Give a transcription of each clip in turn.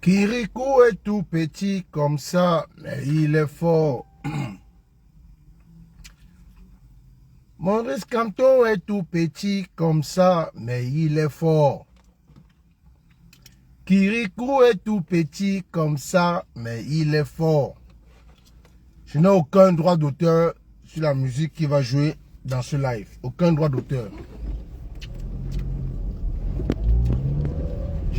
Kirikou est tout petit comme ça, mais il est fort. Maurice Kamto est tout petit comme ça, mais il est fort. Kirikou est tout petit comme ça, mais il est fort. Je n'ai aucun droit d'auteur sur la musique qui va jouer dans ce live. Aucun droit d'auteur.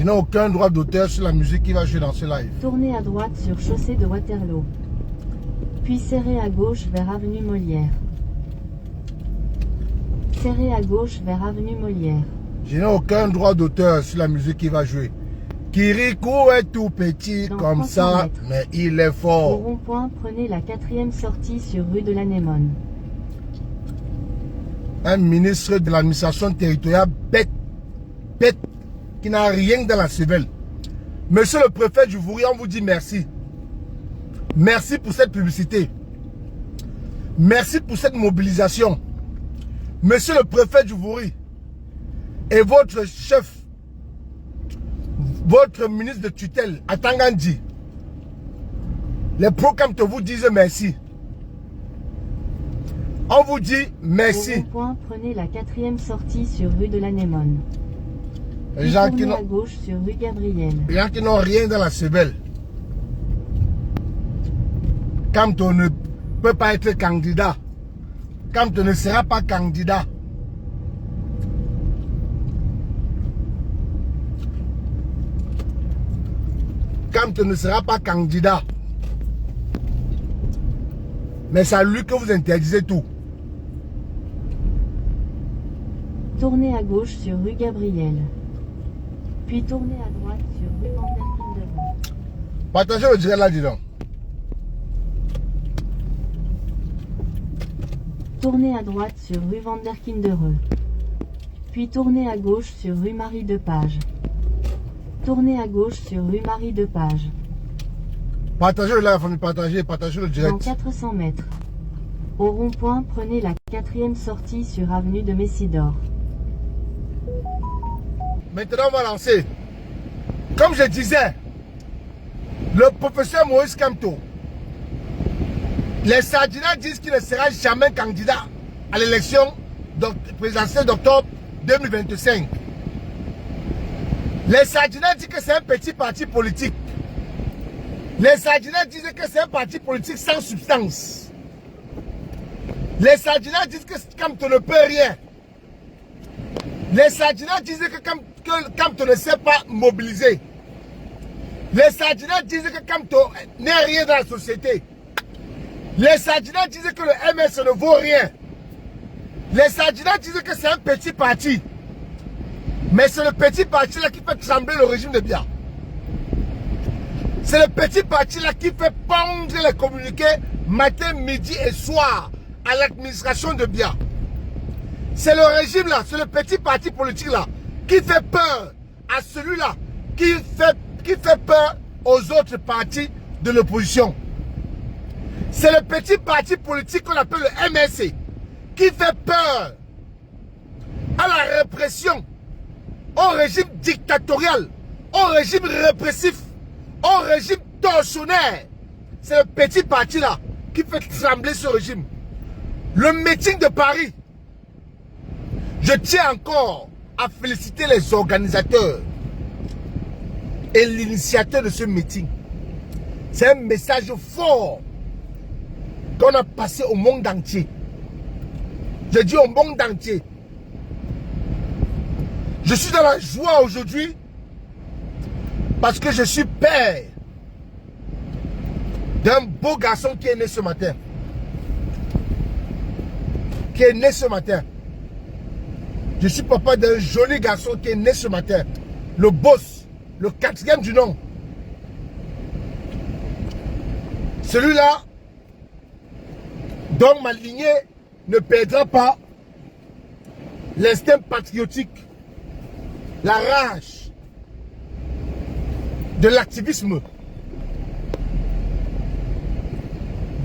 Je n'ai aucun droit d'auteur sur la musique qui va jouer dans ce live. Tournez à droite sur chaussée de Waterloo. Puis serrez à gauche vers avenue Molière. Serrez à gauche vers avenue Molière. Je n'ai aucun droit d'auteur sur la musique qui va jouer. Kirikou est tout petit comme ça, mais il est Au fort. rond-point, prenez la 4e sortie sur rue de l'Anémone. Un ministre de l'administration territoriale bête, qui n'a rien dans la cervelle. Monsieur le préfet du Vouri, on vous dit merci. Merci pour cette publicité. Merci pour cette mobilisation. Monsieur le préfet du Vouri et votre chef, votre ministre de tutelle, Atangandi, les pro-Kamto vous disent merci. On vous dit merci. Au rond-point, prenez la 4e sortie sur rue de l'Anémone. Les gens qui Tournez à gauche sur rue Gabriel. n'ont rien dans la cervelle. Kamto ne peut pas être candidat. Kamto ne sera pas candidat. Kamto ne sera pas candidat. Mais c'est à lui que vous interdisez tout. Tournez à gauche sur rue Gabriel. Puis tournez à droite sur rue Van der Kinderen. Partagez le direct là, dis donc. Tournez à droite sur rue Van der Kinderen. Puis tournez à gauche sur rue Marie Depage. Tournez à gauche sur rue Marie Depage. Partagez le live, partagez le Dans direct. 400 mètres. Au rond-point, prenez la 4e sortie sur avenue de Messidor. Maintenant, on va lancer. Comme je disais, le professeur Maurice Kamto, les Sardinats disent qu'il ne sera jamais candidat à l'élection présidentielle d'octobre 2025. Les Sardinats disent que c'est un petit parti politique. Les Sardinats disent que c'est un parti politique sans substance. Les Sardinats disent que Kamto ne peut rien. Les Sardinats disent que Kamto ne sait pas mobiliser. Les Sardinats disent que Kamto n'est rien dans la société. Les Sardinats disent que le MS ne vaut rien. Les Sardinats disent que c'est un petit parti. Mais c'est le petit parti là qui fait trembler le régime de Biya. C'est le petit parti là qui fait pendre les communiqués matin, midi et soir à l'administration de Biya. C'est le régime là, c'est le petit parti politique là qui fait peur à celui-là, qui fait peur aux autres partis de l'opposition. C'est le petit parti politique qu'on appelle le MSC qui fait peur à la répression, au régime dictatorial, au régime répressif, au régime tortionnaire. C'est le petit parti là qui fait trembler ce régime. Le meeting de Paris, je tiens encore à féliciter les organisateurs et l'initiateur de ce meeting. C'est un message fort qu'on a passé au monde entier. Je dis au monde entier. Je suis dans la joie aujourd'hui parce que je suis père d'un beau garçon qui est né ce matin. Je suis papa d'un joli garçon qui est né ce matin. Le boss, le 4e du nom. Celui-là, dont ma lignée ne perdra pas l'instinct patriotique, la rage de l'activisme.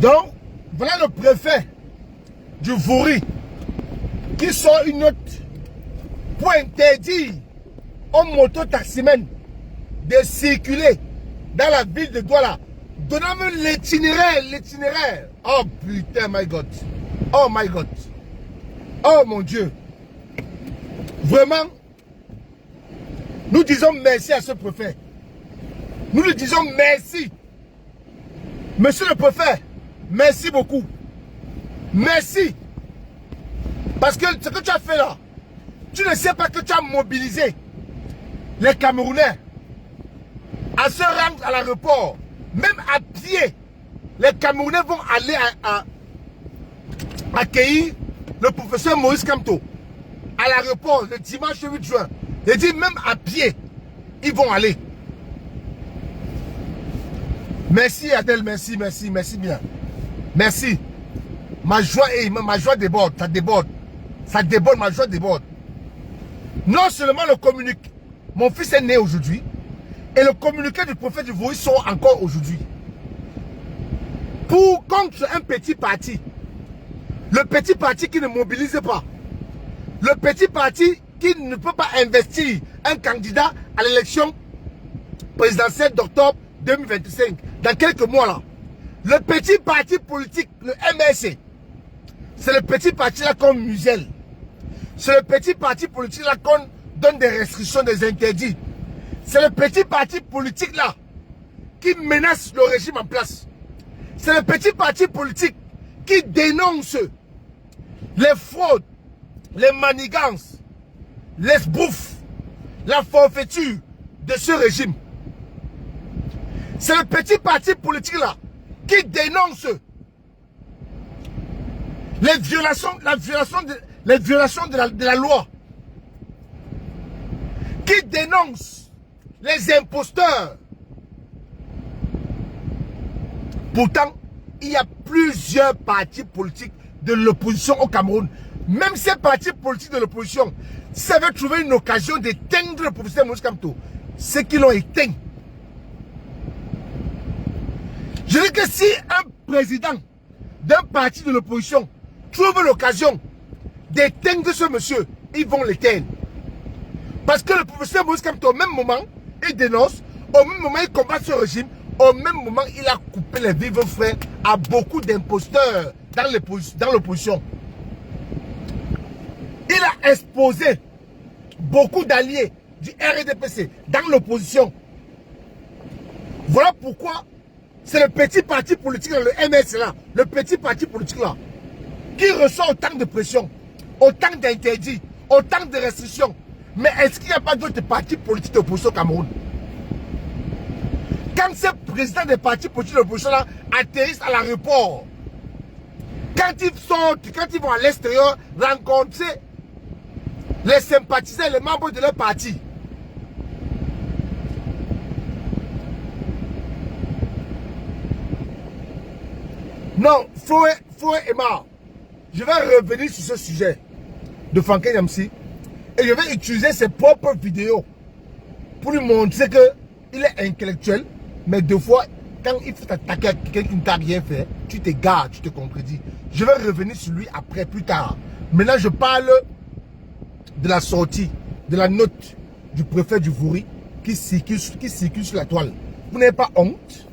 Donc, voilà le préfet du Vouri qui sort une note pour interdire aux mototaximens de circuler dans la ville de Douala. Donnez-moi l'itinéraire. Oh putain, my God. Oh my God. Oh mon Dieu. Vraiment, nous disons merci à ce préfet. Nous lui disons merci. Monsieur le préfet, merci beaucoup. Merci. Parce que ce que tu as fait là, tu ne sais pas que tu as mobilisé les Camerounais à se rendre à l'aéroport. Même à pied, les Camerounais vont aller accueillir le professeur Maurice Kamto à l'aéroport le dimanche 8 juin. Il dit même à pied, ils vont aller. Merci Adèle, merci bien. Merci. Ma joie déborde, ça déborde. Ça déborde, ma joie déborde. Non seulement le communiqué, mon fils est né aujourd'hui, et le communiqué du prophète du Voï sort encore aujourd'hui. Contre un petit parti. Le petit parti qui ne mobilise pas. Le petit parti qui ne peut pas investir un candidat à l'élection présidentielle d'octobre 2025. Dans quelques mois là. Le petit parti politique, le MSC. C'est le petit parti là qu'on muselle. C'est le petit parti politique là qu'on donne des restrictions, des interdits. C'est le petit parti politique là qui menace le régime en place. C'est le petit parti politique qui dénonce les fraudes, les manigances, les bouffes, la forfaiture de ce régime. C'est le petit parti politique là qui dénonce les violations de la loi, qui dénonce les imposteurs. Pourtant, il y a plusieurs partis politiques de l'opposition au Cameroun. Même ces partis politiques de l'opposition, s'ils avaient trouvé une occasion d'éteindre le professeur Maurice Kamto, c'est qu'ils l'ont éteint. Je dis que si un président d'un parti de l'opposition trouve l'occasion d'éteindre ce monsieur, ils vont l'éteindre. Parce que le professeur Maurice Kamto, au même moment, il dénonce, au même moment, il combat ce régime, au même moment, il a coupé les vivres frères à beaucoup d'imposteurs dans l'opposition. Il a exposé beaucoup d'alliés du RDPC dans l'opposition. Voilà pourquoi c'est le petit parti politique, le MS là, le petit parti politique là, qui ressent autant de pression, autant d'interdits, autant de restrictions. Mais est-ce qu'il n'y a pas d'autres partis politiques d'opposition au Cameroun? Quand ces présidents des partis politiques d'opposition là atterrissent à l'aéroport, quand ils sortent, quand ils vont à l'extérieur rencontrer les sympathisants, les membres de leur parti, non, Foué et Mar, je vais revenir sur ce sujet de Fanké Yamsi et je vais utiliser ses propres vidéos pour lui montrer qu'il est intellectuel, mais deux fois, quand il faut t'attaquer à quelqu'un qui ne t'a rien fait, tu t'égares, tu te contredis. Je vais revenir sur lui après, plus tard. Maintenant, je parle de la sortie, de la note du préfet du Vouri qui circule sur la toile. Vous n'avez pas honte?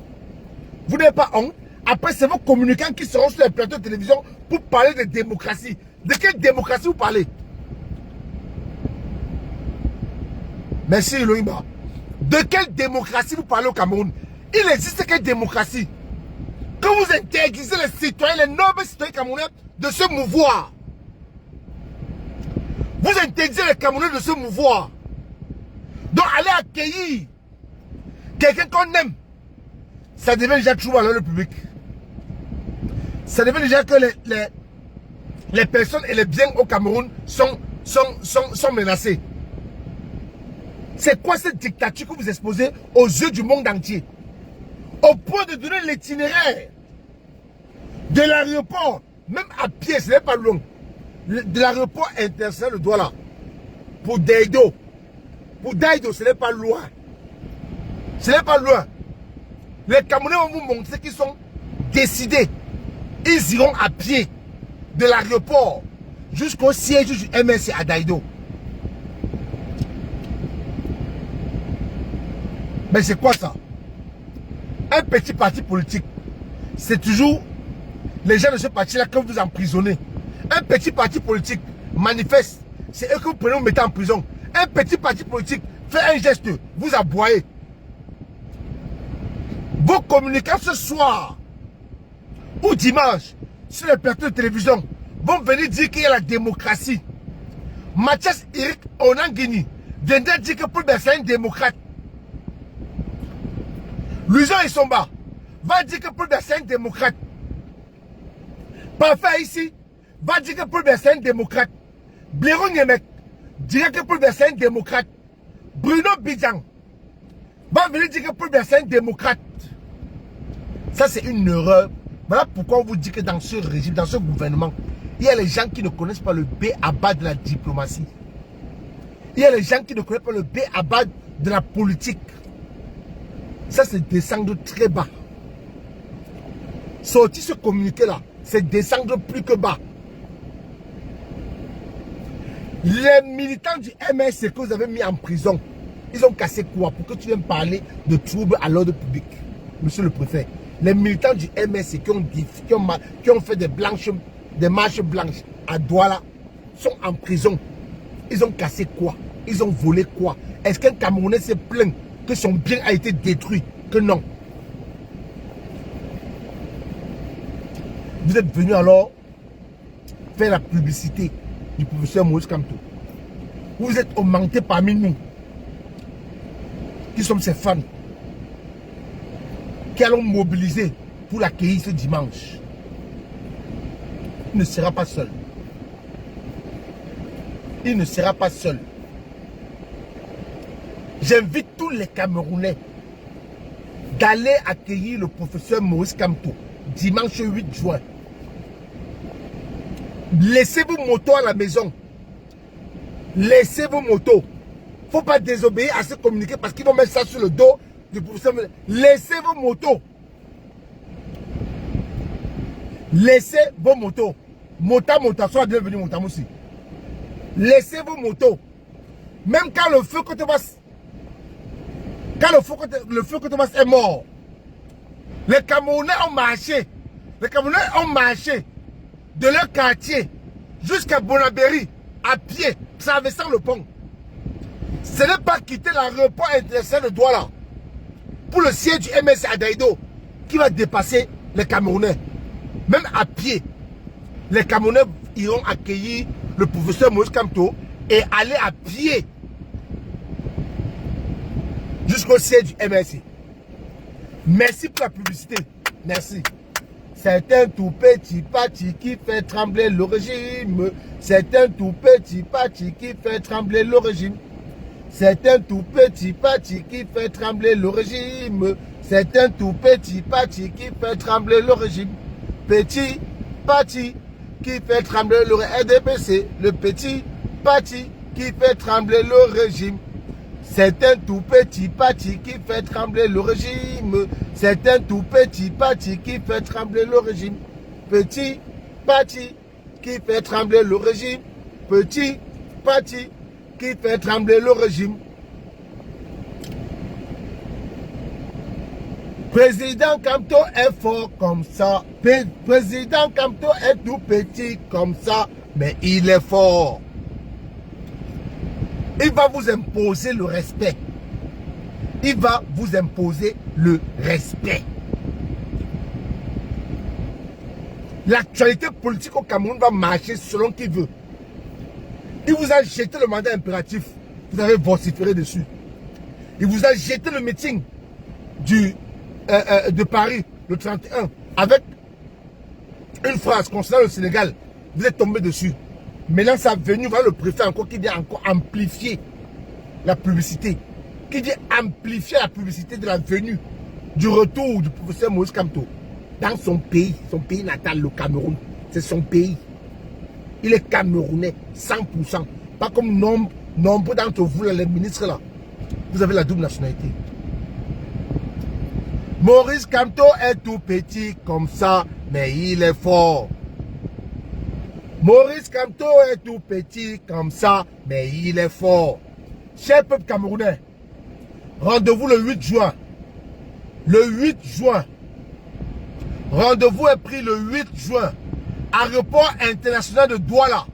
Vous n'avez pas honte? Après, c'est vos communicants qui seront sur les plateaux de télévision pour parler de démocratie. De quelle démocratie vous parlez? Merci Elohimba. De quelle démocratie vous parlez au Cameroun? Il existe quelle démocratie? Que vous interdisez les citoyens, les nobles citoyens camerounais de se mouvoir. Vous interdisez les Camerounais de se mouvoir. Donc allez accueillir quelqu'un qu'on aime. Ça devient déjà trouble dans le public. Ça devient déjà que les personnes et les biens au Cameroun sont menacés. C'est quoi cette dictature que vous exposez aux yeux du monde entier? Au point de donner l'itinéraire de l'aéroport, même à pied, ce n'est pas long, de l'aéroport international de Douala, pour Daido. Pour Daido, ce n'est pas loin. Ce n'est pas loin. Les Camerounais vont vous montrer qu'ils sont décidés. Ils iront à pied de l'aéroport jusqu'au siège du MSC à Daido. Mais c'est quoi ça? Un petit parti politique, c'est toujours les gens de ce parti-là que vous emprisonnez. Un petit parti politique manifeste, c'est eux que vous prenez, vous mettez en prison. Un petit parti politique fait un geste, vous aboyez. Vos communicants ce soir ou dimanche sur les plateaux de télévision vont venir dire qu'il y a la démocratie. Mathias Eric Onangini viendra dire que Paul Biya c'est un démocrate. Louison Isomba va dire que Paul Biya c'est un démocrate. Parfait ici va dire que Paul Biya c'est un démocrate. Blaireau Niemek dira que Paul Biya c'est un démocrate. Bruno Bidjang va venir dire que Paul Biya c'est un démocrate. Ça c'est une erreur. Voilà pourquoi on vous dit que dans ce régime, dans ce gouvernement, il y a les gens qui ne connaissent pas le B à bas de la diplomatie. Il y a les gens qui ne connaissent pas le B à bas de la politique. Ça c'est descendre très bas. Sortir ce communiqué là, c'est descendre plus que bas. Les militants du MSC que vous avez mis en prison, ils ont cassé quoi pour que tu viennes parler de troubles à l'ordre public, monsieur le préfet? Les militants du MSC qui ont fait des marches blanches à Douala sont en prison. Ils ont cassé quoi? Ils ont volé quoi? Est-ce qu'un Camerounais s'est plaint que son bien a été détruit? Que non. Vous êtes venu alors faire la publicité du professeur Maurice Kamto. Vous êtes augmenté parmi nous, qui sommes ses fans, qui allons mobiliser pour l'accueillir ce dimanche. Il ne sera pas seul. Il ne sera pas seul. J'invite tous les Camerounais d'aller accueillir le professeur Maurice Kamto dimanche 8 juin. Laissez vos motos à la maison. Laissez vos motos. Il ne faut pas désobéir à ce communiqué parce qu'ils vont mettre ça sur le dos du professeur. Laissez vos motos. Laissez vos motos. Mota, soit devenu Motamoussi. Laissez vos motos. Même quand le feu Cotobass, est mort, les Camerounais ont marché. Les Camerounais ont marché de leur quartier jusqu'à Bonabéry à pied, traversant le pont. Ce n'est pas quitter l'aéroport international de Douala pour le siège du MSC à Daïdo qui va dépasser les Camerounais. Même à pied, les Camerounais iront accueillir le professeur Maurice Kamto et aller à pied jusqu'au siège du MSC. Merci pour la publicité. Merci. C'est un tout petit parti qui fait trembler le régime. C'est un tout petit parti qui fait trembler le régime. C'est un tout petit parti qui fait trembler le régime. C'est un tout petit parti qui fait trembler le régime. Petit parti qui fait trembler le RDPC. Le petit parti qui fait trembler le régime. C'est un tout petit parti qui fait trembler le régime. C'est un tout petit parti qui fait trembler le régime. Petit parti qui fait trembler le régime. Petit parti qui fait trembler le régime. Président Kamto est fort comme ça. Président Kamto est tout petit comme ça. Mais il est fort. Il va vous imposer le respect. Il va vous imposer le respect. L'actualité politique au Cameroun va marcher selon qu'il veut. Il vous a jeté le mandat impératif. Vous avez vociféré dessus. Il vous a jeté le meeting de Paris, le 31, avec une phrase concernant le Sénégal. Vous êtes tombé dessus. Maintenant, ça venu, voilà le préfet encore qui dit encore amplifier la publicité. Qui dit amplifier la publicité de la venue, du retour du professeur Maurice Kamto dans son pays natal, le Cameroun. C'est son pays. Il est camerounais, 100%. Pas comme nombre d'entre vous, les ministres là. Vous avez la double nationalité. Maurice Kamto est tout petit comme ça, mais il est fort. Maurice Kamto est tout petit comme ça, mais il est fort. Cher peuple camerounais, rendez-vous le 8 juin Le 8 juin. Rendez-vous est pris le 8 juin. Aéroport international de Douala.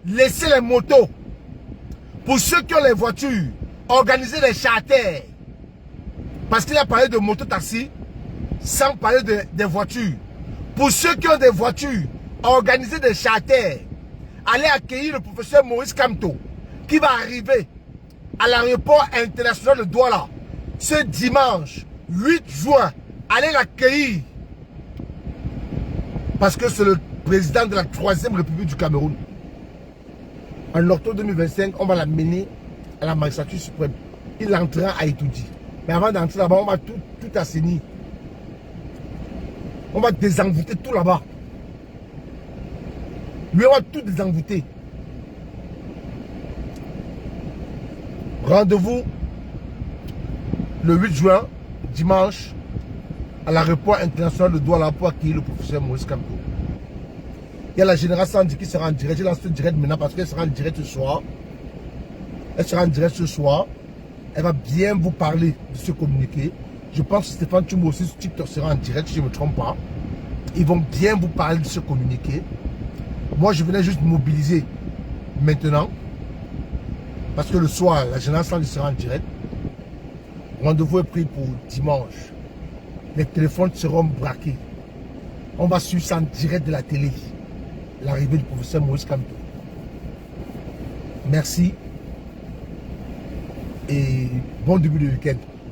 Laissez les motos. Pour ceux qui ont les voitures, organisez les charters. Parce qu'il a parlé de moto-taxi sans parler des voitures. Pour ceux qui ont des voitures, organisez des charters. Allez accueillir le professeur Maurice Kamto qui va arriver à l'aéroport international de Douala ce dimanche 8 juin. Allez l'accueillir. Parce que c'est le président de la 3e République du Cameroun. En octobre 2025, on va l'amener à la magistrature suprême. Il entrera à Itoudi. Mais avant d'entrer là-bas, on va tout assainir. On va désenvoûter tout là-bas. Lui, on va tout désenvoûter. Rendez-vous le 8 juin, dimanche, à l'aéroport international de Douala pour accueillir le professeur Maurice Kamto. Il y a la générale Sandy qui sera en direct. Je lance le direct maintenant parce qu'elle sera en direct ce soir. Elle sera en direct ce soir. Elle va bien vous parler de ce communiqué. Je pense que Stéphane Tchoumo aussi sur TikTok sera en direct, si je ne me trompe pas. Ils vont bien vous parler de ce communiqué. Moi, je venais juste mobiliser maintenant. Parce que le soir, la générale Sandy sera en direct. Rendez-vous est pris pour dimanche. Les téléphones seront braqués. On va suivre ça en direct de la télé. L'arrivée du professeur Maurice Kamto. Merci. Et bon début de week-end.